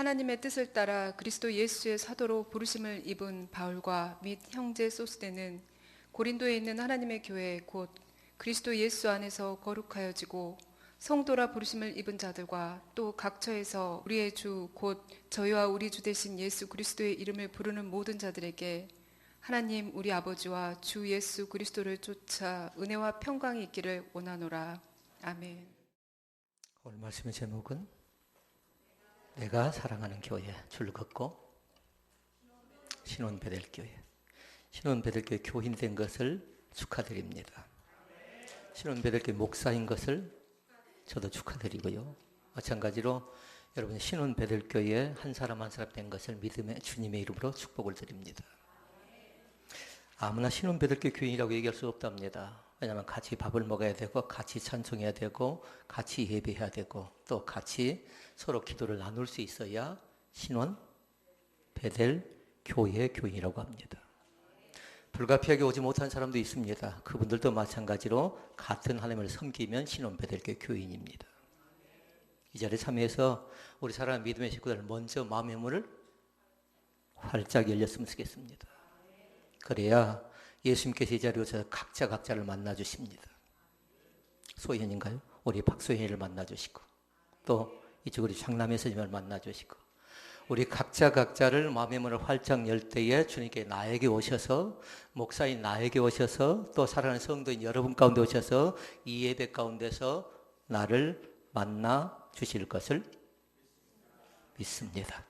하나님의 뜻을 따라 그리스도 예수의 사도로 부르심을 입은 바울과 및 형제 소스데는 고린도에 있는 하나님의 교회 곧 그리스도 예수 안에서 거룩하여지고 성도라 부르심을 입은 자들과 또 각처에서 우리의 주 곧 저희와 우리 주 되신 예수 그리스도의 이름을 부르는 모든 자들에게 하나님 우리 아버지와 주 예수 그리스도를 쫓아 은혜와 평강이 있기를 원하노라. 아멘. 오늘 말씀의 제목은 내가 사랑하는 교회 줄 긋고 신혼베델교회. 신혼베델교회 교인 된 것을 축하드립니다. 신혼베델교회 목사인 것을 저도 축하드리고요. 마찬가지로 여러분 신혼베델교회 한 사람 한 사람 된 것을 믿음의 주님의 이름으로 축복을 드립니다. 아무나 신혼베델교회 교인이라고 얘기할 수 없답니다. 왜냐하면 같이 밥을 먹어야 되고 같이 찬송해야 되고 같이 예배해야 되고 또 같이 서로 기도를 나눌 수 있어야 신혼 베델 교회 교인이라고 합니다. 불가피하게 오지 못한 사람도 있습니다. 그분들도 마찬가지로 같은 하나님을 섬기면 신혼 베델 교인입니다. 이 자리에 참여해서 우리 사랑하는 믿음의 식구들 먼저 마음의 문을 활짝 열렸으면 좋겠습니다. 그래야 예수님께서 이 자리에 오셔서 각자를 만나주십니다. 소희연인가요? 우리 박소희를 만나주시고 또 이쪽 우리 장남의 스님을 만나주시고 우리 각자를 마음의 문을 활짝 열 때에 주님께 나에게 오셔서 목사인 나에게 오셔서 또 사랑하는 성도인 여러분 가운데 오셔서 이 예배 가운데서 나를 만나 주실 것을 믿습니다.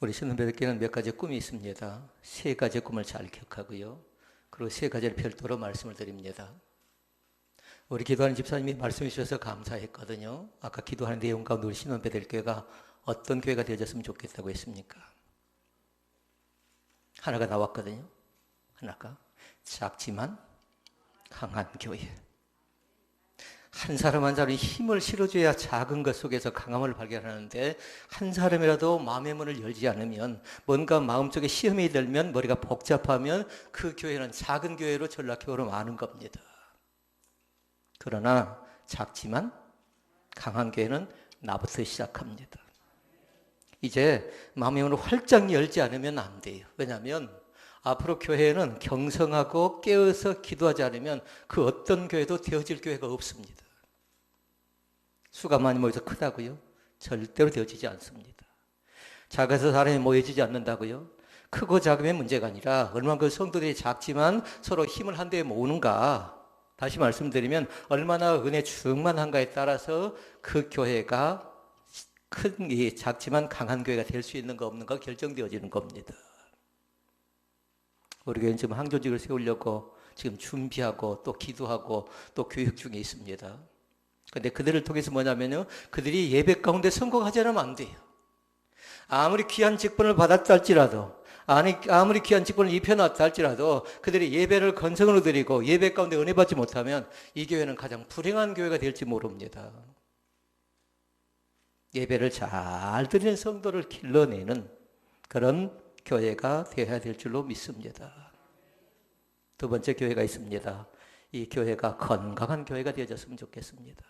우리 신혼베델교회는 몇 가지 꿈이 있습니다. 세 가지 꿈을 잘 기억하고요. 그리고 세 가지를 별도로 말씀을 드립니다. 우리 기도하는 집사님이 말씀해 주셔서 감사했거든요. 아까 기도하는 내용 가운데 우리 신혼베델교회가 어떤 교회가 되어졌으면 좋겠다고 했습니까? 하나가 나왔거든요. 하나가 작지만 강한 교회. 한 사람 한 사람이 힘을 실어줘야 작은 것 속에서 강함을 발견하는데 한 사람이라도 마음의 문을 열지 않으면 뭔가 마음속에 시험이 들면 머리가 복잡하면 그 교회는 작은 교회로 전락교회로 마는 겁니다. 그러나 작지만 강한 교회는 나부터 시작합니다. 이제 마음의 문을 활짝 열지 않으면 안 돼요. 왜냐하면 앞으로 교회는 경성하고 깨어서 기도하지 않으면 그 어떤 교회도 되어질 교회가 없습니다. 수가 많이 모여서 크다고요? 절대로 되어지지 않습니다. 작아서 사람이 모여지지 않는다고요? 크고 작음의 문제가 아니라 얼마나 그 성도들이 작지만 서로 힘을 한데 모으는가. 다시 말씀드리면 얼마나 은혜 충만한가에 따라서 그 교회가 큰, 작지만 강한 교회가 될 수 있는가 없는가 결정되어지는 겁니다. 우리 교회는 지금 항조직을 세우려고 지금 준비하고 또 기도하고 또 교육 중에 있습니다. 그런데 그들을 통해서 뭐냐면요, 그들이 예배 가운데 성공하지 않으면 안 돼요. 아무리 귀한 직분을 받았다 할지라도, 아무리 귀한 직분을 입혀놨다 할지라도 그들이 예배를 건성으로 드리고 예배 가운데 은혜 받지 못하면 이 교회는 가장 불행한 교회가 될지 모릅니다. 예배를 잘 드리는 성도를 길러내는 그런 교회가 되어야 될 줄로 믿습니다. 두 번째 교회가 있습니다. 이 교회가 건강한 교회가 되어졌으면 좋겠습니다.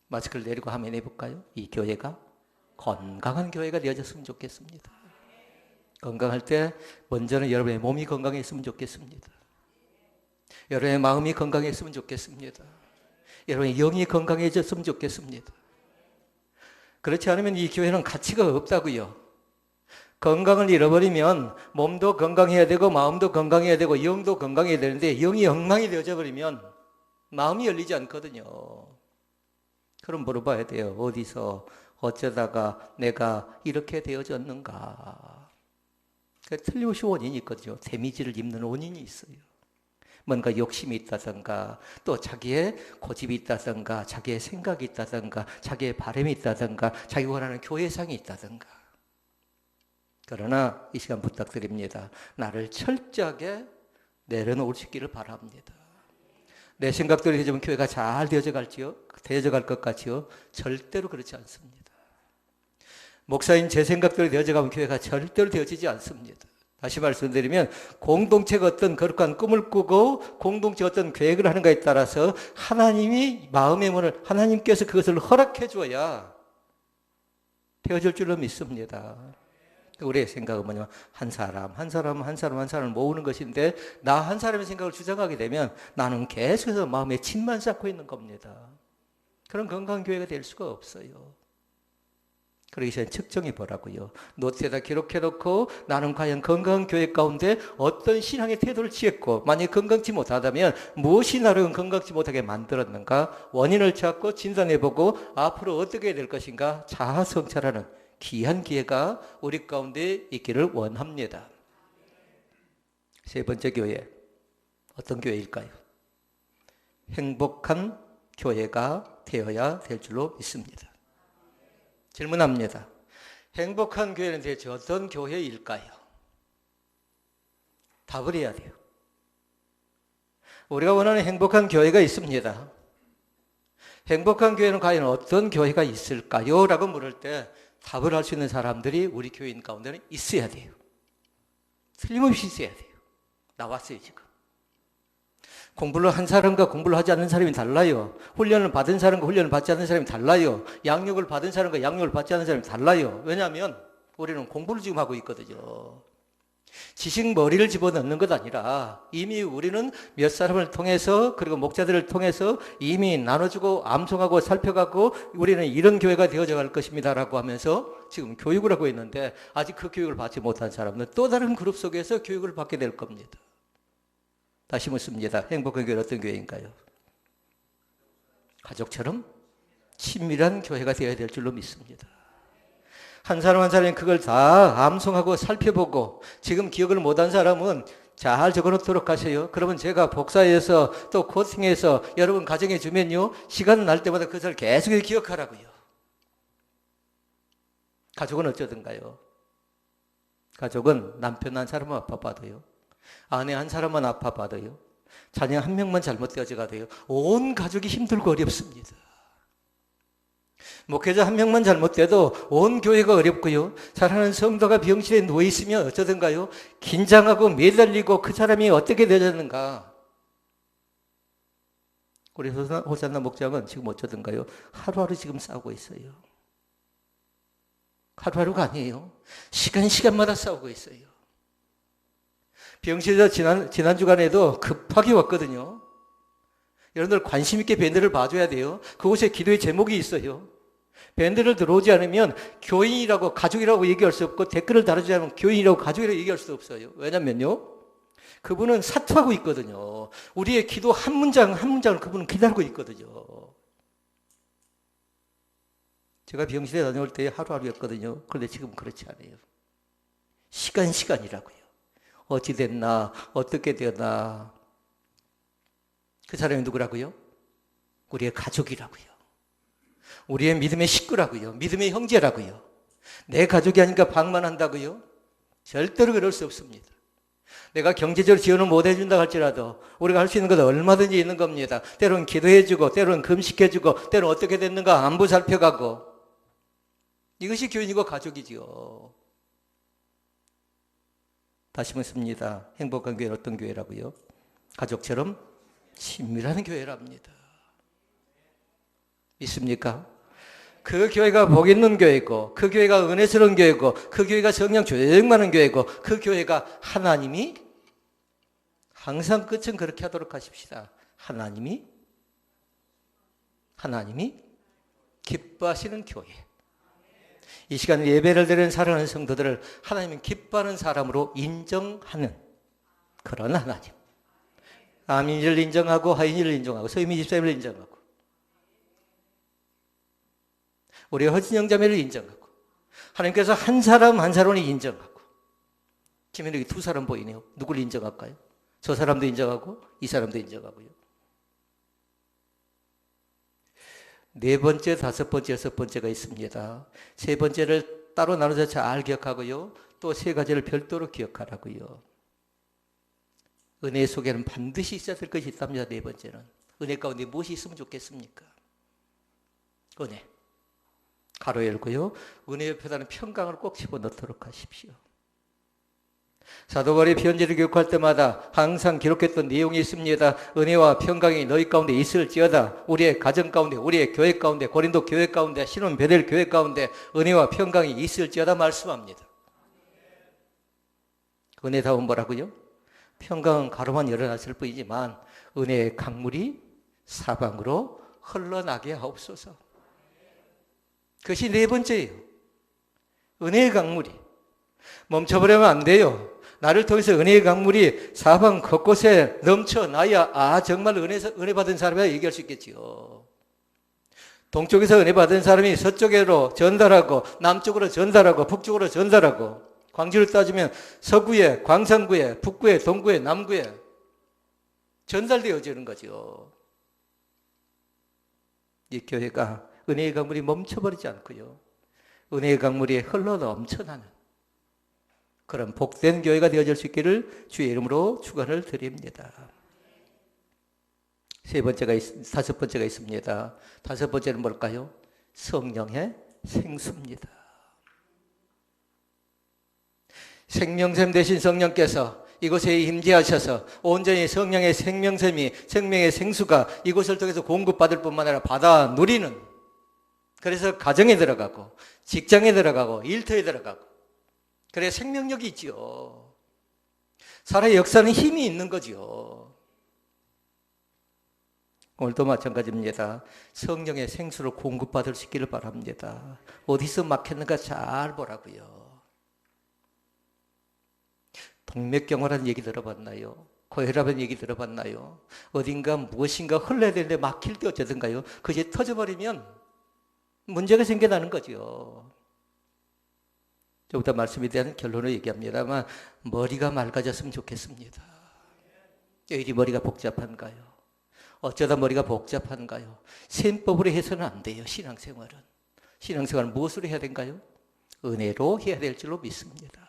마스크를 내리고 한번 해볼까요? 이 교회가 건강한 교회가 되어졌으면 좋겠습니다. 건강할 때 먼저는 여러분의 몸이 건강했으면 좋겠습니다. 여러분의 마음이 건강했으면 좋겠습니다. 여러분의 영이 건강해졌으면 좋겠습니다. 그렇지 않으면 이 교회는 가치가 없다고요. 건강을 잃어버리면 몸도 건강해야 되고 마음도 건강해야 되고 영도 건강해야 되는데 영이 엉망이 되어져 버리면 마음이 열리지 않거든요. 그럼 물어봐야 돼요. 어디서 어쩌다가 내가 이렇게 되어졌는가. 틀림없이 원인이 있거든요. 데미지를 입는 원인이 있어요. 뭔가 욕심이 있다든가 또 자기의 고집이 있다든가 자기의 생각이 있다든가 자기의 바람이 있다든가 자기가 원하는 교회상이 있다든가. 그러나 이 시간 부탁드립니다. 나를 철저하게 내려놓으시기를 바랍니다. 내 생각대로 해주면 교회가 잘 되어져 갈 것 같지요? 절대로 그렇지 않습니다. 목사인 제 생각대로 되어져 가면 교회가 절대로 되어지지 않습니다. 다시 말씀드리면 공동체가 어떤 거룩한 꿈을 꾸고 공동체가 어떤 계획을 하는가에 따라서 하나님이 마음의 문을 하나님께서 그것을 허락해 줘야 되어질 줄로 믿습니다. 우리의 생각은 뭐냐면 한 사람을 모으는 것인데 나 한 사람의 생각을 주장하게 되면 나는 계속해서 마음에 짐만 쌓고 있는 겁니다. 그런 건강한 교회가 될 수가 없어요. 그러기 전에 측정해 보라고요. 노트에다 기록해 놓고 나는 과연 건강한 교회 가운데 어떤 신앙의 태도를 취했고 만약에 건강치 못하다면 무엇이 나를 건강치 못하게 만들었는가 원인을 찾고 진단해 보고 앞으로 어떻게 해야 될 것인가 자아 성찰하는 귀한 기회가 우리 가운데 있기를 원합니다. 세 번째 교회 어떤 교회일까요? 행복한 교회가 되어야 될 줄로 믿습니다. 질문합니다. 행복한 교회는 대체 어떤 교회일까요? 답을 해야 돼요. 우리가 원하는 행복한 교회가 있습니다. 행복한 교회는 과연 어떤 교회가 있을까요? 라고 물을 때 답을 할 수 있는 사람들이 우리 교인 가운데는 있어야 돼요. 틀림없이 있어야 돼요. 나왔어요, 지금. 공부를 한 사람과 공부를 하지 않는 사람이 달라요. 훈련을 받은 사람과 훈련을 받지 않는 사람이 달라요. 양육을 받은 사람과 양육을 받지 않는 사람이 달라요. 왜냐하면 우리는 공부를 지금 하고 있거든요. 지식 머리를 집어넣는 것 아니라 이미 우리는 몇 사람을 통해서 그리고 목자들을 통해서 이미 나눠주고 암송하고 살펴가고 우리는 이런 교회가 되어져 갈 것입니다 라고 하면서 지금 교육을 하고 있는데 아직 그 교육을 받지 못한 사람은 또 다른 그룹 속에서 교육을 받게 될 겁니다. 다시 묻습니다. 행복한 교회는 어떤 교회인가요? 가족처럼 친밀한 교회가 되어야 될 줄로 믿습니다. 한 사람 한 사람이 그걸 다 암송하고 살펴보고 지금 기억을 못한 사람은 잘 적어놓도록 하세요. 그러면 제가 복사해서 또 코팅해서 여러분 가정에 주면요. 시간 날 때마다 그것을 계속 기억하라고요. 가족은 어쩌든가요? 가족은 남편 한 사람만 아파봐도요. 아내 한 사람만 아파봐도요. 자녀 한 명만 잘못되어져 가도요. 온 가족이 힘들고 어렵습니다. 목회자 한 명만 잘못돼도 온 교회가 어렵고요. 사랑하는 성도가 병실에 누워있으면 어쩌든가요. 긴장하고 매달리고 그 사람이 어떻게 되었는가. 우리 호산나 목장은 지금 어쩌든가요. 하루하루 지금 싸우고 있어요. 하루하루가 아니에요. 시간마다 싸우고 있어요. 병실에서 지난 주간에도 급하게 왔거든요. 여러분들 관심 있게 밴드를 봐줘야 돼요. 그곳에 기도의 제목이 있어요. 밴드를 들어오지 않으면 교인이라고 가족이라고 얘기할 수 없고 댓글을 달아주지 않으면 교인이라고 가족이라고 얘기할 수 없어요. 왜냐면요. 그분은 사투하고 있거든요. 우리의 기도 한 문장 한 문장을 그분은 기다리고 있거든요. 제가 병실에 다녀올 때 하루하루였거든요. 그런데 지금 그렇지 않아요. 시간이라고요. 어찌 됐나 어떻게 되었나. 그 사람이 누구라고요? 우리의 가족이라고요. 우리의 믿음의 식구라고요. 믿음의 형제라고요. 내 가족이 아니니까 방만한다고요? 절대로 그럴 수 없습니다. 내가 경제적으로 지원을 못 해준다 할지라도 우리가 할 수 있는 것은 얼마든지 있는 겁니다. 때로는 기도해주고 때로는 금식해주고 때로는 어떻게 됐는가 안부 살펴가고 이것이 교인이고 가족이지요. 다시 묻습니다. 행복한 교회는 어떤 교회라고요? 가족처럼 친밀한 교회랍니다. 믿습니까? 그 교회가 복 있는 교회고 그 교회가 은혜스러운 교회고 그 교회가 성령 조용 많은 교회고 그 교회가 하나님이 항상 끝은 그렇게 하도록 하십시다. 하나님이 기뻐하시는 교회. 이 시간에 예배를 드리는 사랑하는 성도들을 하나님은 기뻐하는 사람으로 인정하는 그런 하나님. 아민이를 인정하고 하인이를 인정하고 서유미 집사님을 인정하고 우리 허진영 자매를 인정하고 하나님께서 한 사람 한 사람을 인정하고 지금 여기 두 사람 보이네요. 누굴 인정할까요? 저 사람도 인정하고 이 사람도 인정하고요. 네 번째, 다섯 번째, 여섯 번째가 있습니다. 세 번째를 따로 나눠서 잘 기억하고요. 또 세 가지를 별도로 기억하라고요. 은혜 속에는 반드시 있어야 될 것이 있답니다. 네 번째는. 은혜 가운데 무엇이 있으면 좋겠습니까? 은혜. 가로 열고요. 은혜 옆에다는 평강을 꼭 집어넣도록 하십시오. 사도 바울이 편지를 기록할 때마다 항상 기록했던 내용이 있습니다. 은혜와 평강이 너희 가운데 있을지어다. 우리의 가정 가운데, 우리의 교회 가운데, 고린도 교회 가운데, 신혼 베델 교회 가운데 은혜와 평강이 있을지어다 말씀합니다. 은혜다운 뭐라고요? 평강은 가로만 열어놨을 뿐이지만 은혜의 강물이 사방으로 흘러나게 하옵소서. 그것이 네 번째예요. 은혜의 강물이 멈춰버리면 안 돼요. 나를 통해서 은혜의 강물이 사방 곳곳에 넘쳐나야 정말 은혜 받은 사람이라 얘기할 수 있겠지요. 동쪽에서 은혜 받은 사람이 서쪽으로 전달하고 남쪽으로 전달하고 북쪽으로 전달하고 광주를 따지면 서구에, 광산구에, 북구에, 동구에, 남구에 전달되어지는 거죠. 이 교회가 은혜의 강물이 멈춰버리지 않고요. 은혜의 강물이 흘러 넘쳐나는 그런 복된 교회가 되어질 수 있기를 주의 이름으로 축원을 드립니다. 다섯 번째가 있습니다. 다섯 번째는 뭘까요? 성령의 생수입니다. 생명샘 되신 성령께서 이곳에 임재하셔서 온전히 성령의 생명의 생수가 이곳을 통해서 공급받을 뿐만 아니라 받아 누리는, 그래서 가정에 들어가고 직장에 들어가고 일터에 들어가고, 그래 생명력이 있지요. 살아의 역사는 힘이 있는 거지요. 오늘도 마찬가지입니다. 성령의 생수를 공급받을 수 있기를 바랍니다. 어디서 막혔는가 잘 보라고요. 동맥경화라는 얘기 들어봤나요? 고혈압이라는 얘기 들어봤나요? 어딘가 무엇인가 흘러야 되는데 막힐 때 어쩌든가요? 그게 터져버리면 문제가 생겨나는 거죠. 좀 이따 말씀에 대한 결론을 얘기합니다만 머리가 맑아졌으면 좋겠습니다. 왜 이리 머리가 복잡한가요? 어쩌다 머리가 복잡한가요? 셈법으로 해서는 안 돼요. 신앙생활은 무엇으로 해야 된가요? 은혜로 해야 될 줄로 믿습니다.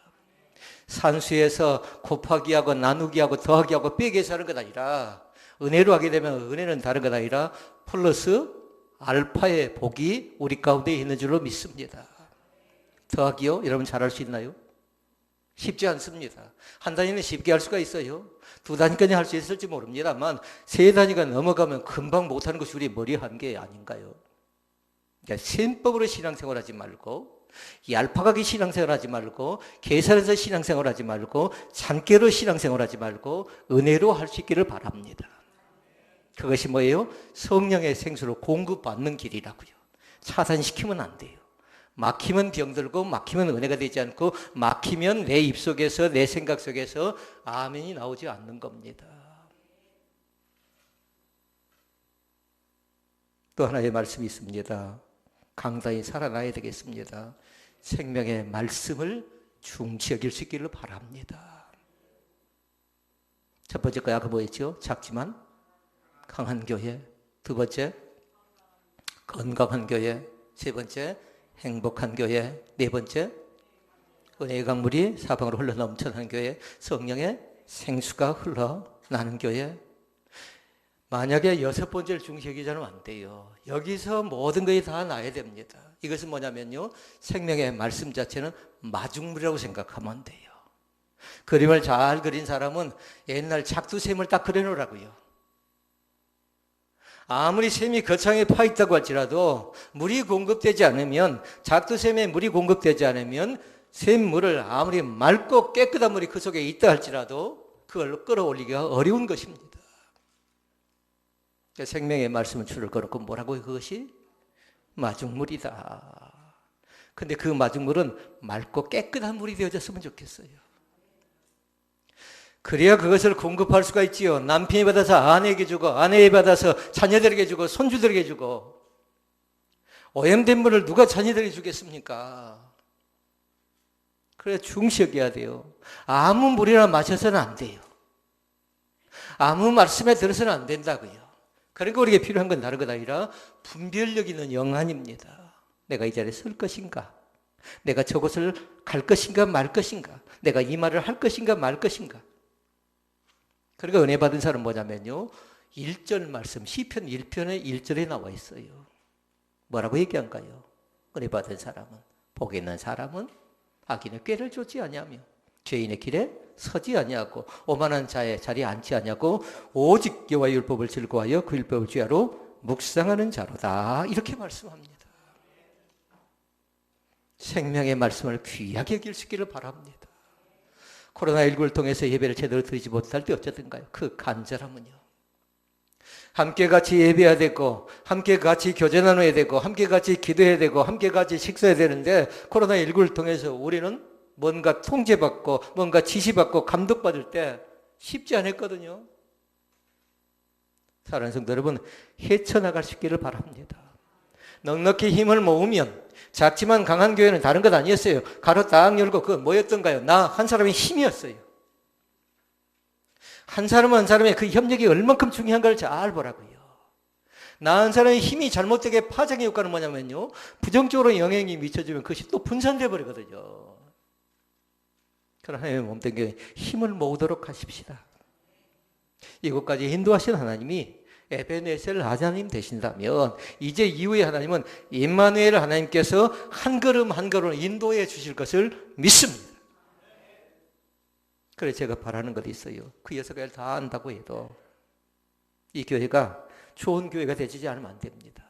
산수에서 곱하기하고 나누기하고 더하기하고 빼기해서 하는 것 아니라 은혜로 하게 되면 은혜는 다른 것 아니라 플러스 알파의 복이 우리 가운데 있는 줄로 믿습니다. 더하기요? 여러분 잘할 수 있나요? 쉽지 않습니다. 한 단위는 쉽게 할 수가 있어요. 두 단위까지 할 수 있을지 모릅니다만 세 단위가 넘어가면 금방 못하는 것이 우리 머리 한계 아닌가요? 그러니까 셈법으로 신앙생활하지 말고, 이 알파각이 신앙생활하지 말고, 계산해서 신앙생활하지 말고, 잔깨로 신앙생활하지 말고 은혜로 할 수 있기를 바랍니다. 그것이 뭐예요? 성령의 생수로 공급받는 길이라고요. 차단시키면 안 돼요. 막히면 병들고 막히면 은혜가 되지 않고 막히면 내 입속에서 내 생각 속에서 아멘이 나오지 않는 겁니다. 또 하나의 말씀이 있습니다. 강단히 살아나야 되겠습니다. 생명의 말씀을 중시 여길 수 있기를 바랍니다. 첫 번째 거야 뭐였죠? 작지만 강한 교회. 두 번째 건강한 교회. 세 번째 행복한 교회. 네 번째 은혜의 강물이 사방으로 흘러 넘쳐나는 교회. 성령의 생수가 흘러나는 교회. 만약에 여섯 번째를 중시하기 전에 안 돼요. 여기서 모든 것이 다 나야 됩니다. 이것은 뭐냐면요, 생명의 말씀 자체는 마중물이라고 생각하면 돼요. 그림을 잘 그린 사람은 옛날 작두샘을 딱 그려놓으라고요. 아무리 샘이 거창에 파 있다고 할지라도 물이 공급되지 않으면, 작두샘에 물이 공급되지 않으면 샘물을 아무리 맑고 깨끗한 물이 그 속에 있다 할지라도 그걸 끌어올리기가 어려운 것입니다. 생명의 말씀은 줄을 걸었고 뭐라고요? 그것이 마중물이다. 근데 그 마중물은 맑고 깨끗한 물이 되어졌으면 좋겠어요. 그래야 그것을 공급할 수가 있지요. 남편이 받아서 아내에게 주고, 아내에 받아서 자녀들에게 주고, 손주들에게 주고. 오염된 물을 누가 자녀들에게 주겠습니까? 그래 중시 여겨야 돼요. 아무 물이나 마셔서는 안 돼요. 아무 말씀에 들어서는 안 된다고요. 그러니까 우리에게 필요한 건 다른 것 아니라 분별력 있는 영안입니다. 내가 이 자리에 설 것인가? 내가 저곳을 갈 것인가 말 것인가? 내가 이 말을 할 것인가 말 것인가? 그러니까 은혜 받은 사람은 뭐냐면요, 1절 말씀, 시편 1편의 1절에 나와 있어요. 뭐라고 얘기한가요? 은혜 받은 사람은, 복 있는 사람은 악인의 꾀를 쫓지 아니하며 죄인의 길에 서지 아니하고 오만한 자의 자리에 앉지 아니하고 오직 여호와의 율법을 즐거워하여 그 율법을 주야로 묵상하는 자로다. 이렇게 말씀합니다. 생명의 말씀을 귀하게 여길 수 있기를 바랍니다. 코로나19를 통해서 예배를 제대로 드리지 못할 때 어쩌든가요? 그 간절함은요. 함께 같이 예배해야 되고 함께 같이 교제 나눠야 되고 함께 같이 기도해야 되고 함께 같이 식사해야 되는데 코로나19를 통해서 우리는 뭔가 통제받고 뭔가 지시받고 감독받을 때 쉽지 않았거든요. 사랑하는 성도 여러분, 헤쳐나갈 수 있기를 바랍니다. 넉넉히 힘을 모으면 작지만 강한 교회는 다른 것 아니었어요. 가로 딱 열고 그 뭐였던가요? 나 한 사람의 힘이었어요. 한 사람 한 사람의 그 협력이 얼만큼 중요한가를 잘 보라고요. 나 한 사람의 힘이 잘못되게 파장의 효과는 뭐냐면요, 부정적으로 영향이 미쳐지면 그것이 또 분산돼 버리거든요. 그러나 하나님의 몸된 교회 힘을 모으도록 하십시다. 이곳까지 인도하신 하나님이 에베네셀 하나님 되신다면 이제 이후에 하나님은 임마누엘 하나님께서 한 걸음 한 걸음 인도해 주실 것을 믿습니다. 그래서 제가 바라는 것이 있어요. 그 6가지를 다 안다고 해도 이 교회가 좋은 교회가 되지 않으면 안 됩니다.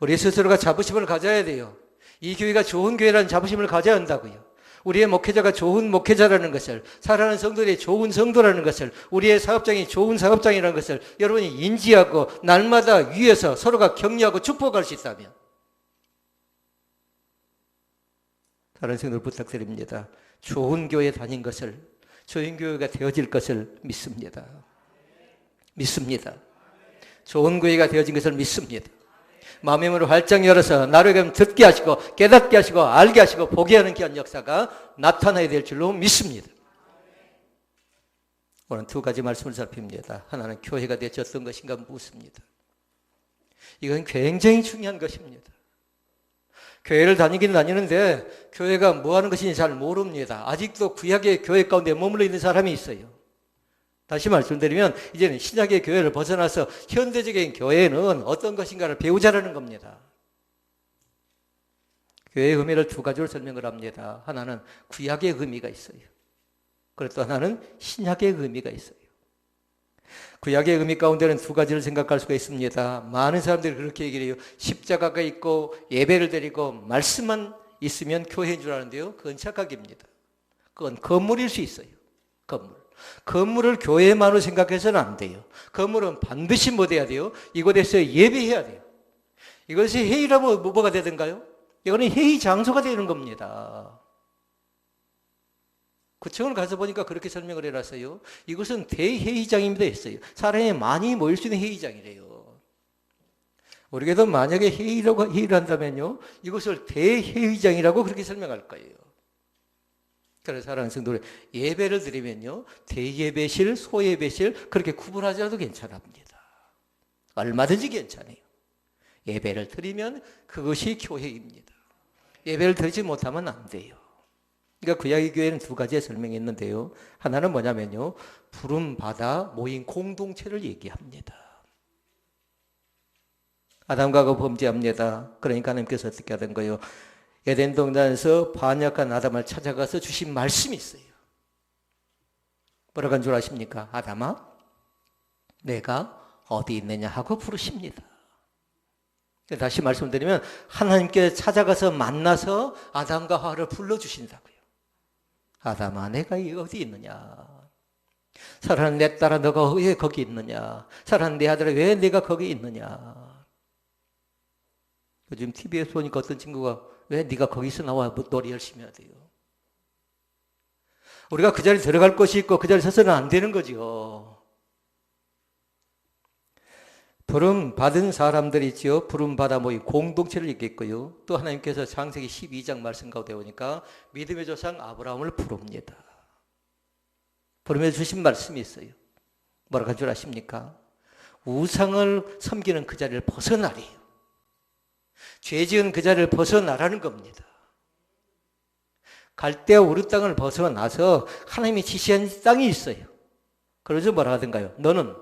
우리 스스로가 자부심을 가져야 돼요. 이 교회가 좋은 교회라는 자부심을 가져야 한다고요. 우리의 목회자가 좋은 목회자라는 것을, 사랑하는 성도들이 좋은 성도라는 것을, 우리의 사업장이 좋은 사업장이라는 것을 여러분이 인지하고 날마다 위에서 서로가 격려하고 축복할 수 있다면, 다른 성도들 부탁드립니다. 좋은 교회 다닌 것을, 좋은 교회가 되어질 것을 믿습니다. 믿습니다. 좋은 교회가 되어진 것을 믿습니다. 마음의 문을 활짝 열어서 나를 듣게 하시고 깨닫게 하시고 알게 하시고 보게 하는 귀한 역사가 나타나야 될 줄로 믿습니다. 오늘 2가지 말씀을 살핍니다. 하나는 교회가 되어졌던 것인가 묻습니다. 이건 굉장히 중요한 것입니다. 교회를 다니긴 다니는데 교회가 뭐 하는 것인지 잘 모릅니다. 아직도 구약의 교회 가운데 머물러 있는 사람이 있어요. 다시 말씀드리면 이제는 신약의 교회를 벗어나서 현대적인 교회는 어떤 것인가를 배우자라는 겁니다. 교회의 의미를 2가지로 설명을 합니다. 하나는 구약의 의미가 있어요. 그리고 또 하나는 신약의 의미가 있어요. 구약의 의미 가운데는 2가지를 생각할 수가 있습니다. 많은 사람들이 그렇게 얘기를 해요. 십자가가 있고 예배를 드리고 말씀만 있으면 교회인 줄 아는데요. 그건 착각입니다. 그건 건물일 수 있어요. 건물을 교회만으로 생각해서는 안 돼요. 건물은 반드시 뭐 돼야 돼요? 이곳에서 예배해야 돼요. 이것이 회의라면 뭐가 되든가요? 이거는 회의 장소가 되는 겁니다. 구청을 가서 보니까 그렇게 설명을 해놨어요. 이것은 대회의장입니다 했어요. 사람이 많이 모일 수 있는 회의장이래요. 우리에게도 만약에 회의를 한다면요, 이것을 대회의장이라고 그렇게 설명할 거예요. 그래서 사랑하는 성도들, 예배를 드리면요, 대예배실, 소예배실 그렇게 구분하지 않아도 괜찮습니다. 얼마든지 괜찮아요. 예배를 드리면 그것이 교회입니다. 예배를 드리지 못하면 안 돼요. 그러니까 구약의 교회는 2가지의 설명이 있는데요. 하나는 뭐냐면요, 부름받아 모인 공동체를 얘기합니다. 아담과 하와 범죄합니다. 그러니까 하나님께서 어떻게 하던 거예요? 에덴 동산에서 반역한 아담을 찾아가서 주신 말씀이 있어요. 뭐라고 한 줄 아십니까? 아담아, 내가 어디 있느냐 하고 부르십니다. 다시 말씀드리면 하나님께 찾아가서 만나서 아담과 하와를 불러주신다고요. 아담아, 내가 어디 있느냐? 사랑하는 내 딸아, 너가 왜 거기 있느냐? 사랑하는 내 아들아, 왜 내가 거기 있느냐? 요즘 TV에서 보니까 어떤 친구가 왜 네가 거기서 나와 놀이 열심히 하대요? 우리가 그 자리에 들어갈 것이 있고 그 자리에 서서는 안 되는 거죠. 부름 받은 사람들이 있죠. 부름 받아 모인 공동체를 얘기했고요. 또 하나님께서 창세기 12장 말씀 가운데 보니까 믿음의 조상 아브라함을 부릅니다. 부름해 주신 말씀이 있어요. 뭐라고 한 줄 아십니까? 우상을 섬기는 그 자리를 벗어나래요. 죄 지은 그 자리를 벗어나라는 겁니다. 갈대아 우르 땅을 벗어나서 하나님이 지시한 땅이 있어요. 그래서 뭐라 하던가요? 너는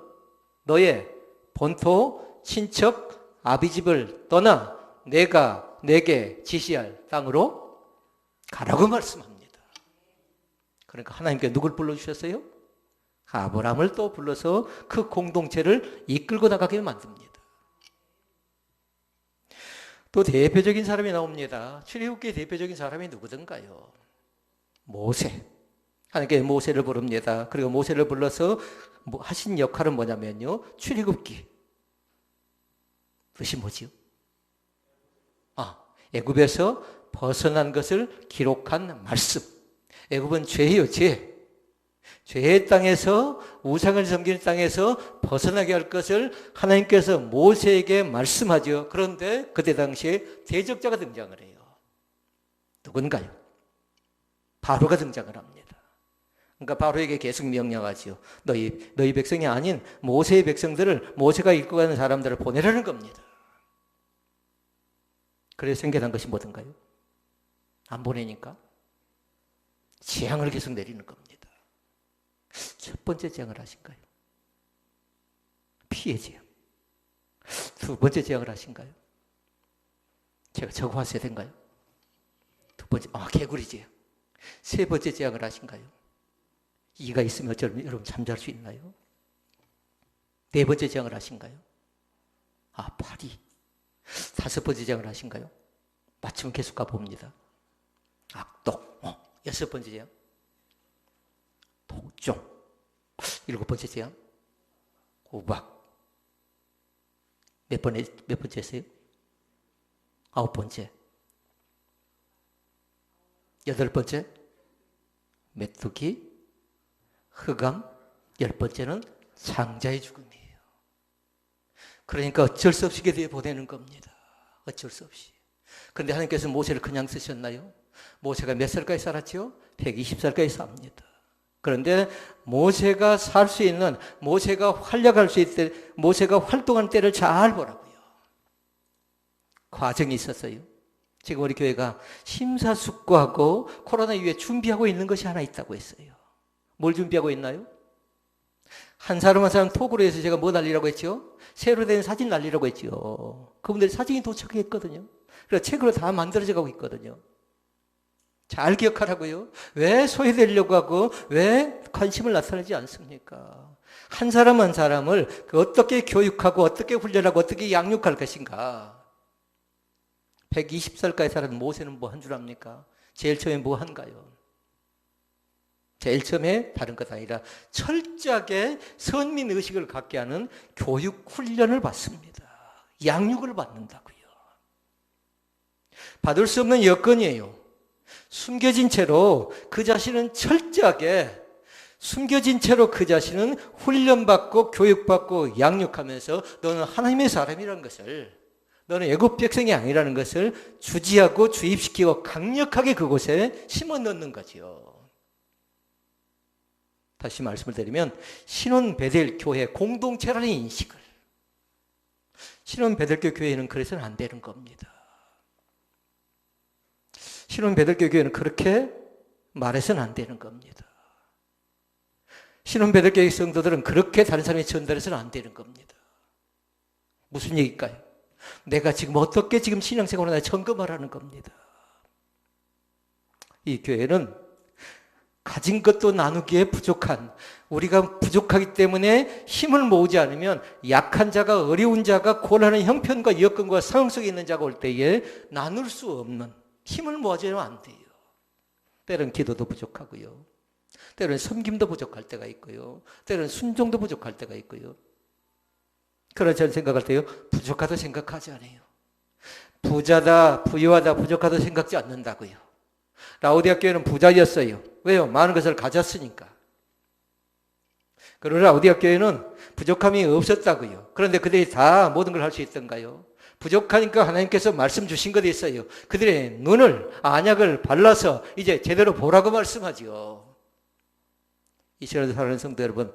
너의 본토, 친척, 아비집을 떠나 내가 내게 지시할 땅으로 가라고 말씀합니다. 그러니까 하나님께 누굴 불러주셨어요? 아브라함을 또 불러서 그 공동체를 이끌고 나가게 만듭니다. 또 대표적인 사람이 나옵니다. 출애굽기의 대표적인 사람이 누구든가요? 모세. 하나님께 모세를 부릅니다. 그리고 모세를 불러서 하신 역할은 뭐냐면요, 출애굽기. 뜻이 뭐지요? 애굽에서 벗어난 것을 기록한 말씀. 애굽은 죄예요, 죄. 죄의 땅에서, 우상을 섬기는 땅에서 벗어나게 할 것을 하나님께서 모세에게 말씀하죠. 그런데 그때 당시에 대적자가 등장을 해요. 누군가요? 바로가 등장을 합니다. 그러니까 바로에게 계속 명령하지요. 너희 백성이 아닌 모세의 백성들을, 모세가 이끌어가는 사람들을 보내라는 겁니다. 그래서 생겨난 것이 뭐든가요? 안 보내니까 재앙을 계속 내리는 겁니다. 첫 번째 재앙을 하신가요? 피해 재앙. 두 번째 재앙을 하신가요? 제가 적어왔어야 된가요? 두 번째, 개구리 재앙. 세 번째 재앙을 하신가요? 이가 있으면 여러분 잠잘 수 있나요? 네 번째 재앙을 하신가요? 파리. 다섯 번째 재앙을 하신가요? 맞추면 계속 가봅니다. 악독. 여섯 번째 재앙. 독종. 일곱 번째 재앙. 우박. 몇 번째 했어요? 아홉 번째. 여덟 번째. 메뚜기. 흑암. 열 번째는 장자의 죽음이에요. 그러니까 어쩔 수 없이 이게 보내는 겁니다. 어쩔 수 없이. 그런데 하나님께서 모세를 그냥 쓰셨나요? 모세가 몇 살까지 살았죠? 120살까지 삽니다. 그런데 모세가 살 수 있는, 모세가 활약할 수 있을 때, 모세가 활동한 때를 잘 보라고요. 과정이 있었어요. 지금 우리 교회가 심사숙고하고 코로나 이후에 준비하고 있는 것이 하나 있다고 했어요. 뭘 준비하고 있나요? 한 사람 한 사람 톡으로 해서 제가 뭐 날리라고 했죠? 새로 된 사진 날리라고 했죠. 그분들 사진이 도착했거든요. 그래서 책으로 다 만들어져 가고 있거든요. 잘 기억하라고요. 왜 소외되려고 하고 왜 관심을 나타내지 않습니까? 한 사람 한 사람을 어떻게 교육하고 어떻게 훈련하고 어떻게 양육할 것인가. 120살까지 살았던 모세는 뭐 한 줄 압니까? 제일 처음에 뭐 한가요? 제일 처음에 다른 것 아니라 철저하게 선민의식을 갖게 하는 교육 훈련을 받습니다. 양육을 받는다고요. 받을 수 없는 여건이에요. 숨겨진 채로 그 자신은 철저하게 숨겨진 채로 그 자신은 훈련받고 교육받고 양육하면서 너는 하나님의 사람이라는 것을, 너는 애굽 백성이 아니라는 것을 주지하고 주입시키고 강력하게 그곳에 심어 넣는 거지요. 다시 말씀을 드리면 신혼 베델 교회 공동체라는 인식을, 신혼 베델교 교회는 그래서는 안 되는 겁니다. 신혼 베델교 교회는 그렇게 말해서는 안 되는 겁니다. 신혼 베델교 성도들은 그렇게 다른 사람이 전달해서는 안 되는 겁니다. 무슨 얘기일까요? 내가 지금 어떻게 지금 신앙생활을 점검하라는 겁니다. 이 교회는 가진 것도 나누기에 부족한, 우리가 부족하기 때문에 힘을 모으지 않으면 약한 자가, 어려운 자가, 고난의 형편과 여건과 상황 속에 있는 자가 올 때에 나눌 수 없는, 힘을 모아주면 안 돼요. 때로는 기도도 부족하고요. 때로는 섬김도 부족할 때가 있고요. 때로는 순종도 부족할 때가 있고요. 그러나 저는 생각할 때요, 부족하다 생각하지 않아요. 부자다, 부유하다, 부족하다 생각지 않는다고요. 라오디아 교회는 부자였어요. 왜요? 많은 것을 가졌으니까. 그러나 라오디아 교회는 부족함이 없었다고요. 그런데 그들이 다 모든 걸 할 수 있던가요? 부족하니까 하나님께서 말씀 주신 것이 있어요. 그들의 눈을, 안약을 발라서 이제 제대로 보라고 말씀하지요. 이스라엘에 사는 성도 여러분,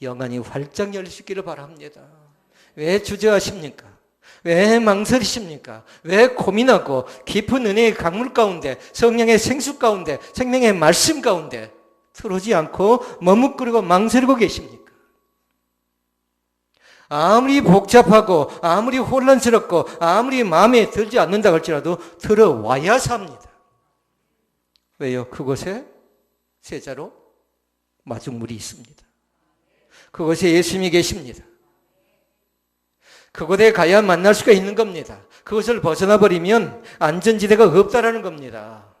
영안이 활짝 열릴 수 있기를 바랍니다. 왜 주저하십니까? 왜 망설이십니까? 왜 고민하고 깊은 은혜의 강물 가운데, 성령의 생수 가운데, 생명의 말씀 가운데 들어오지 않고 머뭇거리고 망설이고 계십니까? 아무리 복잡하고 아무리 혼란스럽고 아무리 마음에 들지 않는다 할지라도 들어와야 삽니다. 왜요? 그곳에 세자로 마중물이 있습니다. 그곳에 예수님이 계십니다. 그곳에 가야 만날 수가 있는 겁니다. 그것을 벗어나 버리면 안전지대가 없다라는 겁니다.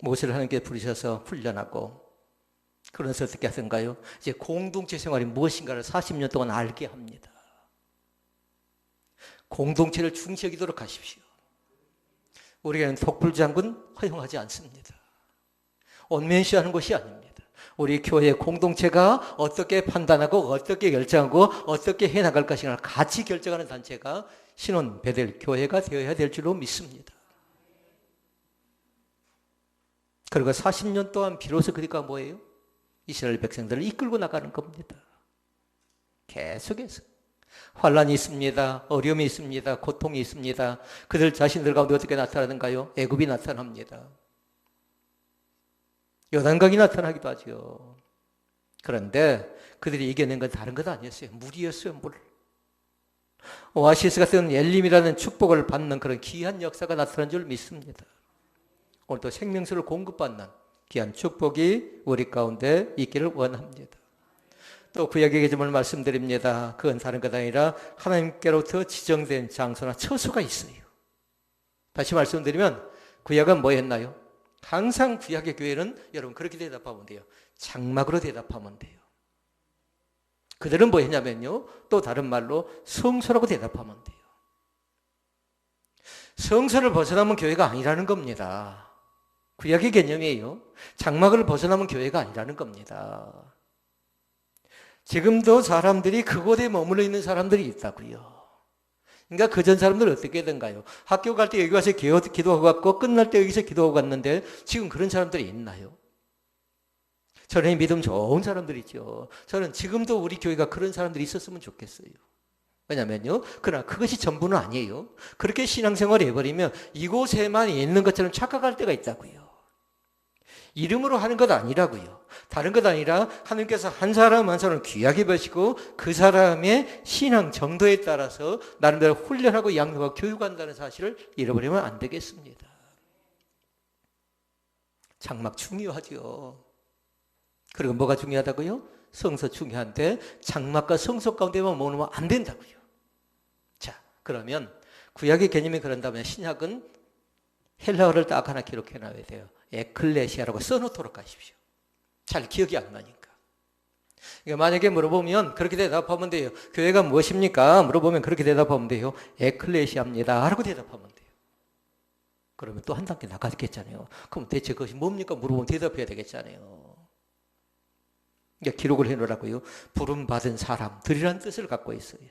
모세를 하나님께 부르셔서 훈련하고, 그러면서 어떻게 하던가요? 이제 공동체 생활이 무엇인가를 40년 동안 알게 합니다. 공동체를 중시 여기도록 하십시오. 우리에게는 독불장군 허용하지 않습니다. 온면시하는 것이 아닙니다. 우리 교회 공동체가 어떻게 판단하고 어떻게 결정하고 어떻게 해나갈 것인가를 같이 결정하는 단체가 신혼 베델 교회가 되어야 될 줄로 믿습니다. 그리고 40년 동안 비로소 그러니까 뭐예요? 이스라엘 백성들을 이끌고 나가는 겁니다. 계속해서 환란이 있습니다. 어려움이 있습니다. 고통이 있습니다. 그들 자신들 가운데 어떻게 나타나는가요? 애굽이 나타납니다. 요단강이 나타나기도 하죠. 그런데 그들이 이겨낸 건 다른 것 아니었어요. 물이었어요. 물. 오아시스 같은 엘림이라는 축복을 받는 그런 귀한 역사가 나타난 줄 믿습니다. 오늘도 생명수를 공급받는 귀한 축복이 우리 가운데 있기를 원합니다. 또 구약의 개념을 말씀드립니다. 그건 다른 것 아니라 하나님께로부터 지정된 장소나 처소가 있어요. 다시 말씀드리면 구약은 뭐 했나요? 항상 구약의 교회는 여러분 그렇게 대답하면 돼요. 장막으로 대답하면 돼요. 그들은 뭐 했냐면요, 또 다른 말로 성소라고 대답하면 돼요. 성소를 벗어나면 교회가 아니라는 겁니다. 구약의 개념이에요. 장막을 벗어나면 교회가 아니라는 겁니다. 지금도 사람들이 그곳에 머물러 있는 사람들이 있다고요. 그러니까 그전 사람들은 어떻게 된가요? 학교 갈 때 여기 와서 기도하고 갔고 끝날 때 여기서 기도하고 갔는데 지금 그런 사람들이 있나요? 저는 믿음 좋은 사람들이죠. 저는 지금도 우리 교회가 그런 사람들이 있었으면 좋겠어요. 왜냐면요, 그러나 그것이 전부는 아니에요. 그렇게 신앙생활을 해버리면 이곳에만 있는 것처럼 착각할 때가 있다고요. 이름으로 하는 것 아니라고요. 다른 것 아니라 하나님께서 한 사람 한 사람을 귀하게 보시고 그 사람의 신앙 정도에 따라서 나름대로 훈련하고 양육하고 교육한다는 사실을 잃어버리면 안 되겠습니다. 장막 중요하죠. 그리고 뭐가 중요하다고요? 성소 중요한데 장막과 성소 가운데만 머무르면 안 된다고요. 자, 그러면 구약의 개념이 그런다면 신약은 헬라어를 딱 하나 기록해 놔야 돼요. 에클레시아라고 써놓도록 하십시오. 잘 기억이 안 나니까. 그러니까 만약에 물어보면 그렇게 대답하면 돼요. 교회가 무엇입니까? 물어보면 그렇게 대답하면 돼요. 에클레시아입니다. 라고 대답하면 돼요. 그러면 또 한 단계 나가겠잖아요. 그럼 대체 그것이 뭡니까? 물어보면 대답해야 되겠잖아요. 그러니까 기록을 해놓으라고요. 부름받은 사람들이라는 뜻을 갖고 있어요.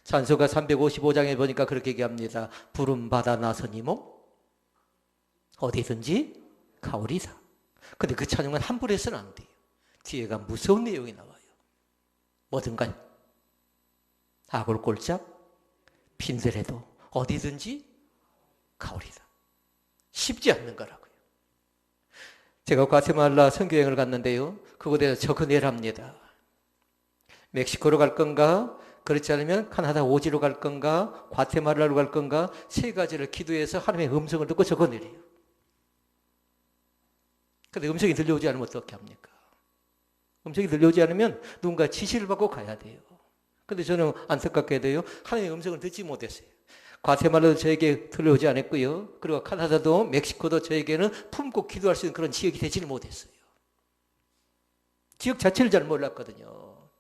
찬송가 355장에 보니까 그렇게 얘기합니다. 부름받아 나서니 뭐 어디든지 가오리다. 근데 그 찬양은 함부로 해서는 안 돼요. 뒤에가 무서운 내용이 나와요. 뭐든가요? 아골골짝 빈들에도 어디든지 가오리다. 쉽지 않는 거라고요. 제가 과테말라 선교여행을 갔는데요. 그곳에서 적어내랍니다. 멕시코로 갈 건가? 그렇지 않으면 카나다 오지로 갈 건가? 과테말라로 갈 건가? 세 가지를 기도해서 하나님의 음성을 듣고 적어내래요. 근데 음성이 들려오지 않으면 어떻게 합니까? 음성이 들려오지 않으면 누군가 지시를 받고 가야 돼요. 근데 저는 안타깝게도요, 하나님의 음성을 듣지 못했어요. 과테말라도 저에게 들려오지 않았고요. 그리고 카나다도 멕시코도 저에게는 품고 기도할 수 있는 그런 지역이 되지를 못했어요. 지역 자체를 잘 몰랐거든요.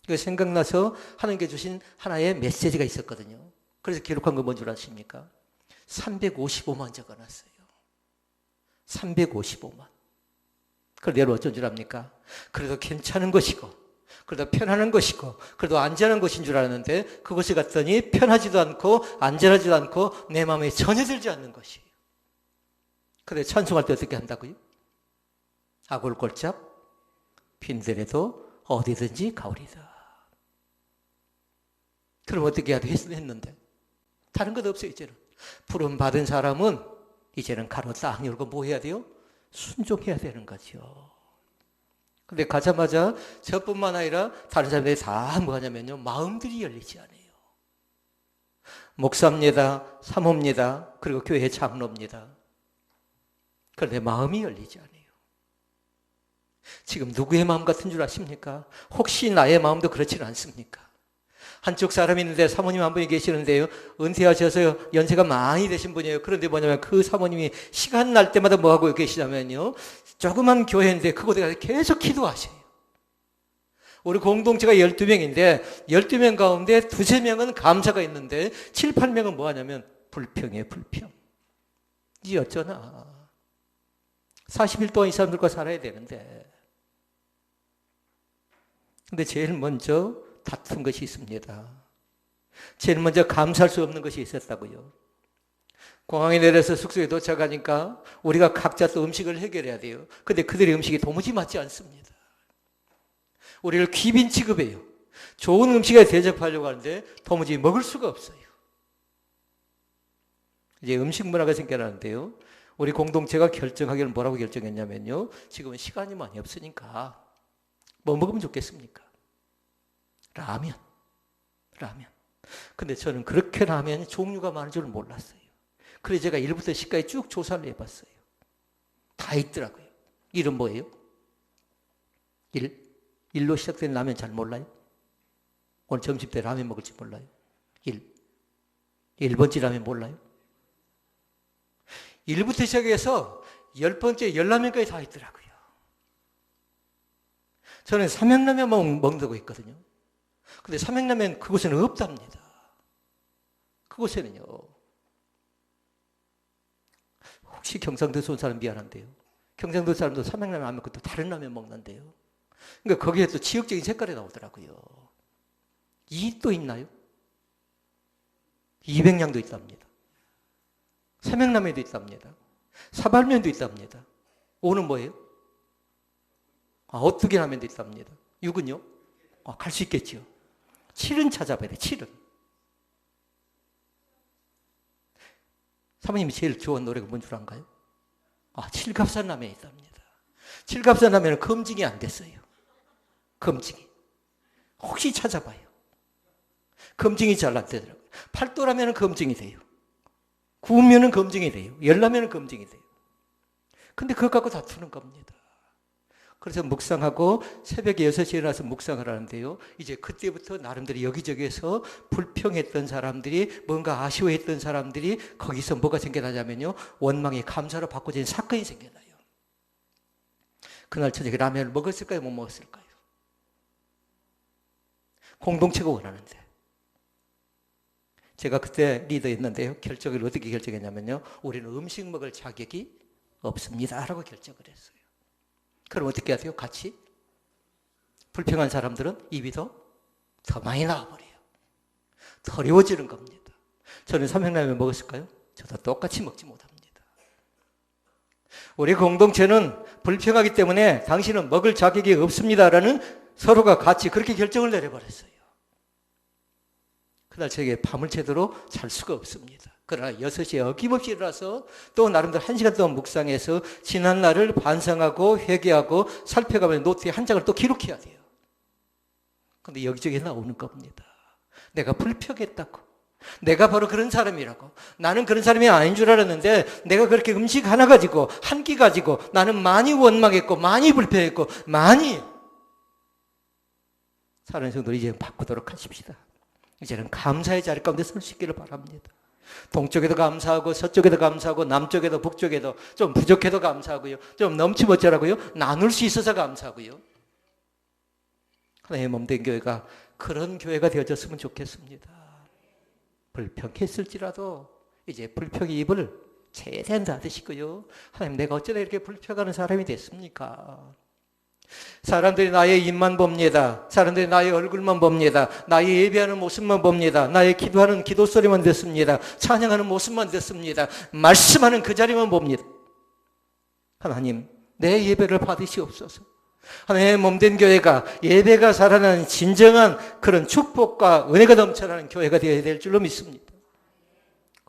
그 생각나서 하나님께 주신 하나의 메시지가 있었거든요. 그래서 기록한 건 뭔 줄 아십니까? 355만 적어놨어요. 355만. 그래도 여러분 어쩐 줄 압니까? 그래도 괜찮은 것이고, 그래도 편안한 것이고, 그래도 안전한 것인 줄 알았는데 그것을 갔더니 편하지도 않고 안전하지도 않고 내 마음에 전혀 들지 않는 것이에요. 그런데 찬송할 때 어떻게 한다고요? 아골골짝 빈들에도 어디든지 가오리다. 그럼 어떻게 해야 돼? 했는데 다른 것 없어요. 이제는 부름 받은 사람은 이제는 가로 딱 열고 뭐 해야 돼요? 순종해야 되는 거죠. 근데 가자마자 저뿐만 아니라 다른 사람들이 다 뭐 하냐면요, 마음들이 열리지 않아요. 목사입니다. 사모입니다. 그리고 교회 장로입니다. 그런데 마음이 열리지 않아요. 지금 누구의 마음 같은 줄 아십니까? 혹시 나의 마음도 그렇지는 않습니까? 한쪽 사람이 있는데 사모님 한 분이 계시는데요. 은퇴하셔서 연세가 많이 되신 분이에요. 그런데 뭐냐면 그 사모님이 시간 날 때마다 뭐 하고 계시냐면요. 조그만 교회인데 그곳에 가서 계속 기도하셔요. 우리 공동체가 12명인데 12명 가운데 두세 명은 감사가 있는데 7, 8명은 뭐 하냐면 불평이에요. 불평. 이 어쩌나. 40일 동안 이 사람들과 살아야 되는데. 근데 제일 먼저 다툰 것이 있습니다. 제일 먼저 감사할 수 없는 것이 있었다고요. 공항에 내려서 숙소에 도착하니까 우리가 각자 또 음식을 해결해야 돼요. 근데 그들의 음식이 도무지 맞지 않습니다. 우리를 귀빈 취급해요. 좋은 음식에 대접하려고 하는데 도무지 먹을 수가 없어요. 이제 음식 문화가 생겨나는데요. 우리 공동체가 결정하기를 뭐라고 결정했냐면요. 지금은 시간이 많이 없으니까 뭐 먹으면 좋겠습니까? 라면. 근데 저는 그렇게 라면이 종류가 많은 줄 몰랐어요. 그래서 제가 1부터 10까지 쭉 조사를 해봤어요. 다 있더라고요. 이름 뭐예요? 1로 시작된 라면 잘 몰라요? 오늘 점심 때 라면 먹을지 몰라요? 1번째 라면 몰라요? 1부터 시작해서 10번째 열라면까지 다 있더라고요. 저는 삼양라면 먹는다고 했거든요. 근데 삼양라면 그곳에는 없답니다. 그곳에는요. 혹시 경상도에서 온 사람 미안한데요. 경상도 사람도 삼양라면 안 먹고 또 다른 라면 먹는데요. 그러니까 거기에 또 지역적인 색깔이 나오더라고요. 이 또 있나요? 200량도 있답니다. 삼양라면도 있답니다. 사발면도 있답니다. 5는 뭐예요? 어떻게 라면도 있답니다. 6은요? 갈 수 있겠죠. 7은 찾아봐야 돼. 7은. 사모님이 제일 좋아하는 노래가 뭔 줄 알까요? 칠갑산 라면이 있답니다. 칠갑산 라면은 검증이 안 됐어요. 검증이. 혹시 찾아봐요. 검증이 잘 안 되더라고요. 팔도라면은 검증이 돼요. 구우면은 검증이 돼요. 열라면은 검증이 돼요. 근데 그것 갖고 다투는 겁니다. 그래서 묵상하고 새벽에 6시에 일어나서 묵상을 하는데요. 이제 그때부터 나름대로 여기저기에서 불평했던 사람들이 뭔가 아쉬워했던 사람들이 거기서 뭐가 생겨나냐면요. 원망의 감사로 바꿔진 사건이 생겨나요. 그날 저녁에 라면을 먹었을까요? 못 먹었을까요? 공동체가 원하는데. 제가 그때 리더였는데요. 결정을 어떻게 결정했냐면요. 우리는 음식 먹을 자격이 없습니다. 라고 결정을 했어요. 그럼 어떻게 하세요? 같이? 불평한 사람들은 입이 더 많이 나와버려요. 더 어려워지는 겁니다. 저는 삼양라면 먹었을까요? 저도 똑같이 먹지 못합니다. 우리 공동체는 불평하기 때문에 당신은 먹을 자격이 없습니다라는 서로가 같이 그렇게 결정을 내려버렸어요. 그날 저에게 밤을 제대로 잘 수가 없습니다. 그러나 6시에 어김없이 일어나서 또 나름대로 1시간 동안 묵상해서 지난 날을 반성하고 회개하고 살펴가면 노트에 한 장을 또 기록해야 돼요. 그런데 여기저기 나오는 겁니다. 내가 불평했다고. 내가 바로 그런 사람이라고. 나는 그런 사람이 아닌 줄 알았는데 내가 그렇게 음식 하나 가지고 한 끼 가지고 나는 많이 원망했고 많이 불평했고 많이 사는 성도를 이제 바꾸도록 하십시다. 이제는 감사의 자리 가운데 설 수 있기를 바랍니다. 동쪽에도 감사하고 서쪽에도 감사하고 남쪽에도 북쪽에도 좀 부족해도 감사하고요. 좀 넘치면 나눌 수 있어서 감사하고요. 하나님의 몸된 교회가 그런 교회가 되어졌으면 좋겠습니다. 불평했을지라도 이제 불평의 입을 최대한 닫으시고요. 하나님 내가 어쩌다 이렇게 불평하는 사람이 됐습니까? 사람들이 나의 입만 봅니다. 사람들이 나의 얼굴만 봅니다. 나의 예배하는 모습만 봅니다. 나의 기도하는 기도 소리만 듣습니다. 찬양하는 모습만 듣습니다. 말씀하는 그 자리만 봅니다. 하나님 내 예배를 받으시옵소서. 하나님의 몸된 교회가 예배가 살아나는 진정한 그런 축복과 은혜가 넘쳐나는 교회가 되어야 될 줄로 믿습니다.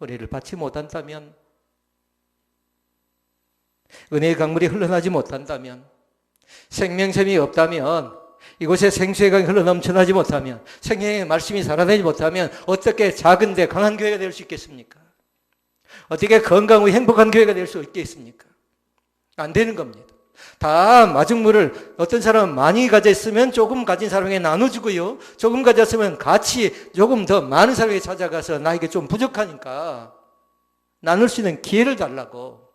은혜를 받지 못한다면, 은혜의 강물이 흘러나지 못한다면, 생명샘이 없다면 이곳에 생수의 강이 흘러넘쳐나지 못하면, 생명의 말씀이 살아나지 못하면 어떻게 작은데 강한 교회가 될 수 있겠습니까? 어떻게 건강하고 행복한 교회가 될 수 있겠습니까? 안 되는 겁니다. 다 마중물을 어떤 사람은 많이 가졌으면 조금 가진 사람에게 나눠주고요. 조금 가졌으면 같이 조금 더 많은 사람에게 찾아가서 나에게 좀 부족하니까 나눌 수 있는 기회를 달라고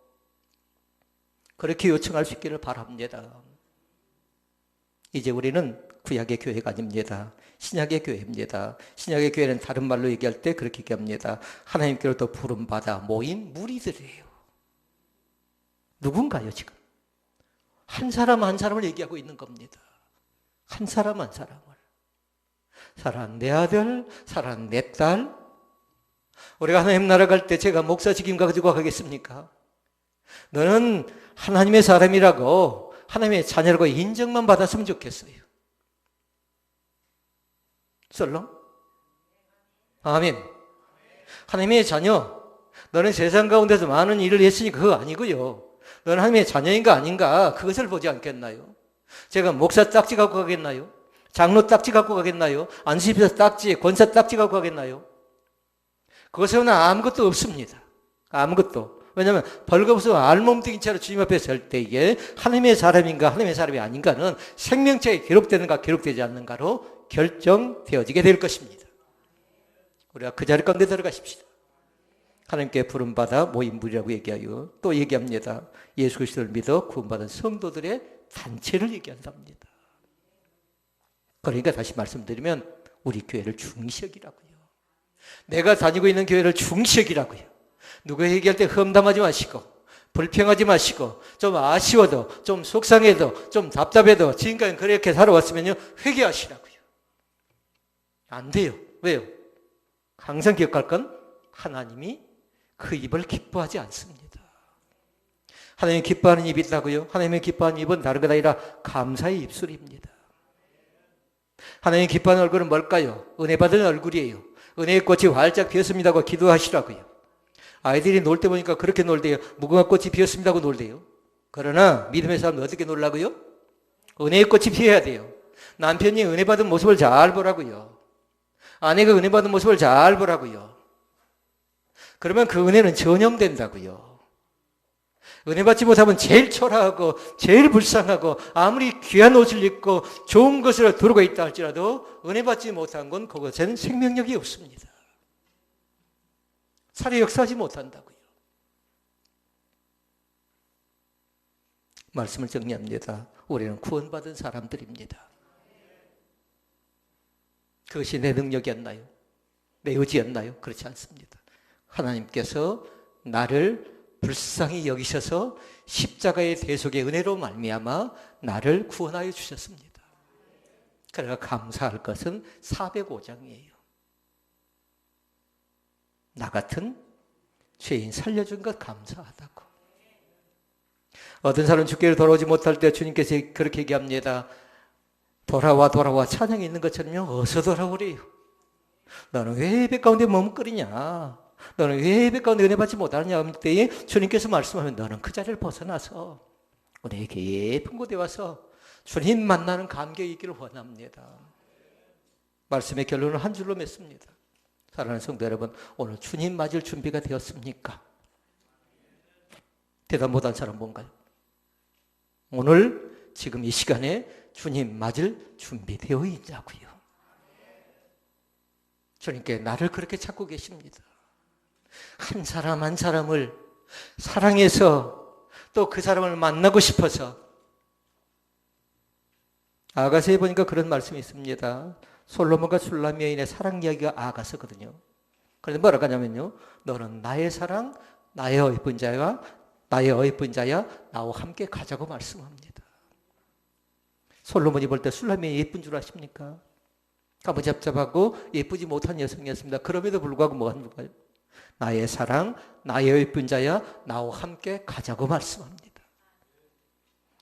그렇게 요청할 수 있기를 바랍니다. 이제 우리는 구약의 교회가 아닙니다. 신약의 교회입니다. 신약의 교회는 다른 말로 얘기할 때 그렇게 얘기합니다. 하나님께로부터 부름받아 모인 무리들이에요. 누군가요 지금? 한 사람 한 사람을 얘기하고 있는 겁니다. 한 사람 한 사람을. 사랑하는 내 아들, 사랑하는 내 딸. 우리가 하나님 나라 갈 때 제가 목사 직임 가지고 가겠습니까? 너는 하나님의 사람이라고, 하나님의 자녀라고 인정만 받았으면 좋겠어요. 설렁? 아멘. 하나님의 자녀. 너는 세상 가운데서 많은 일을 했으니 그거 아니고요. 너는 하나님의 자녀인가 아닌가 그것을 보지 않겠나요? 제가 목사 딱지 갖고 가겠나요? 장로 딱지 갖고 가겠나요? 안수집사 딱지, 권사 딱지 갖고 가겠나요? 그것에는 아무것도 없습니다. 아무것도. 왜냐하면 벌거벗어 알몸뚱인 채로 주님 앞에 설 때에 하나님의 사람인가 하나님의 사람이 아닌가는 생명책에 기록되는가 기록되지 않는가로 결정되어지게 될 것입니다. 우리가 그 자리 가운데 들어가십시다. 하나님께 부름받아 모인 무리라고 얘기하여 또 얘기합니다. 예수 그리스도를 믿어 구원받은 성도들의 단체를 얘기한답니다. 그러니까 다시 말씀드리면 우리 교회를 중시 여기라고요. 내가 다니고 있는 교회를 중시 여기라고요. 누구 얘기할 때 험담하지 마시고 불평하지 마시고 좀 아쉬워도 좀 속상해도 좀 답답해도 지금까지 그렇게 살아왔으면요 회개하시라고요. 안 돼요. 왜요? 항상 기억할 건 하나님이 그 입을 기뻐하지 않습니다. 하나님이 기뻐하는 입이 있다고요? 하나님이 기뻐하는 입은 다른 것 아니라 감사의 입술입니다. 하나님이 기뻐하는 얼굴은 뭘까요? 은혜 받은 얼굴이에요. 은혜의 꽃이 활짝 피었습니다고 기도하시라고요. 아이들이 놀 때 보니까 그렇게 놀대요. 무궁화 꽃이 피었습니다고 놀대요. 그러나 믿음의 사람은 어떻게 놀라고요? 은혜의 꽃이 피어야 돼요. 남편이 은혜 받은 모습을 잘 보라고요. 아내가 은혜 받은 모습을 잘 보라고요. 그러면 그 은혜는 전염된다고요. 은혜 받지 못하면 제일 초라하고 제일 불쌍하고 아무리 귀한 옷을 입고 좋은 것을 두르고 있다 할지라도 은혜 받지 못한 건 그것에는 생명력이 없습니다. 살이 역사하지 못한다고요. 말씀을 정리합니다. 우리는 구원받은 사람들입니다. 그것이 내 능력이었나요? 내 의지였나요? 그렇지 않습니다. 하나님께서 나를 불쌍히 여기셔서 십자가의 대속의 은혜로 말미암아 나를 구원하여 주셨습니다. 그래서 감사할 것은 405장이에요. 나 같은 죄인 살려준 것 감사하다고. 어떤 사람은 주께로 돌아오지 못할 때 주님께서 그렇게 얘기합니다. 돌아와 돌아와 찬양이 있는 것처럼요. 어서 돌아오래요. 너는 왜 예배 가운데 머뭇거리냐? 너는 왜 예배 가운데 은혜 받지 못하느냐 할 때에 주님께서 말씀하면 너는 그 자리를 벗어나서 우리의 깊은 곳에 와서 주님 만나는 감격이 있기를 원합니다. 말씀의 결론은 한 줄로 맺습니다. 사랑하는 성도 여러분, 오늘 주님 맞을 준비가 되었습니까? 대답 못한 사람 뭔가요? 오늘 지금 이 시간에 주님 맞을 준비되어 있냐고요. 주님께 나를 그렇게 찾고 계십니다. 한 사람 한 사람을 사랑해서 또 그 사람을 만나고 싶어서. 아가서에 보니까 그런 말씀이 있습니다. 솔로몬과 술람 여인의 사랑 이야기가 아가서거든요. 그런데 뭐라고 하냐면요. 너는 나의 사랑, 나의 어이쁜 자야 나와 함께 가자고 말씀합니다. 솔로몬이 볼 때 술람 여인이 예쁜 줄 아십니까? 까무잡잡하고 예쁘지 못한 여성이었습니다. 그럼에도 불구하고 뭐 하는 거예요? 나의 사랑, 나의 예쁜 자야, 나와 함께 가자고 말씀합니다.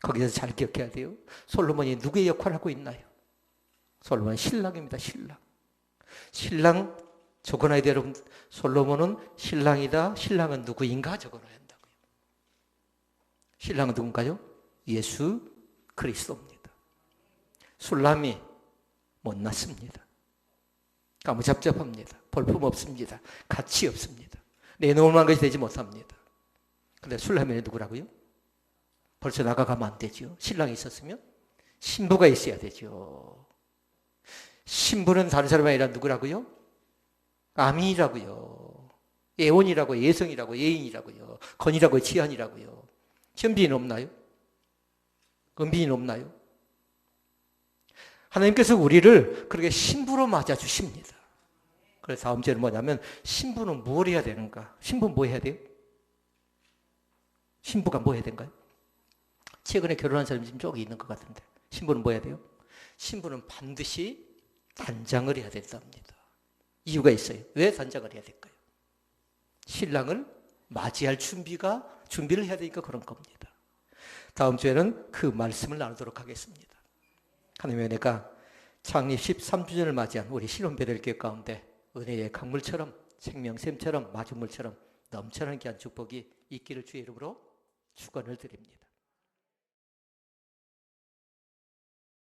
거기서 잘 기억해야 돼요. 솔로몬이 누구의 역할을 하고 있나요? 솔로몬은 신랑입니다. 신랑 적어놔야 돼요. 여러분, 솔로몬은 신랑이다. 신랑은 누구인가 적어놔야 한다고요. 신랑은 누군가요? 예수 그리스도입니다. 술람이 못났습니다. 까무잡잡합니다. 볼품 없습니다. 가치 없습니다. 내놓을 만한 것이 되지 못합니다. 그런데 술람이 누구라고요? 벌써 나가가면 안 되죠. 신랑이 있었으면 신부가 있어야 되죠. 신부는 다른 사람이 아니라 누구라고요? 아민이라고요. 예원이라고, 예성이라고, 예인이라고요. 건이라고, 지한이라고요. 현빈이는 없나요? 은빈이는 없나요? 하나님께서 우리를 그렇게 신부로 맞아주십니다. 그래서 다음 주에는 뭐냐면 신부는 뭘 해야 되는가? 신부는 뭐 해야 돼요? 신부가 뭐 해야 되는가요? 최근에 결혼한 사람이 지금 저기 있는 것 같은데 신부는 뭐 해야 돼요? 신부는 반드시 단장을 해야 된답니다. 이유가 있어요. 왜 단장을 해야 될까요? 신랑을 맞이할 준비를 해야 되니까 그런 겁니다. 다음 주에는 그 말씀을 나누도록 하겠습니다. 하나님의 은혜가 창립 13주년을 맞이한 우리 신혼배들교회 가운데 은혜의 강물처럼 생명샘처럼 마중물처럼 넘쳐나는 귀한 축복이 있기를 주의 이름으로 축원을 드립니다.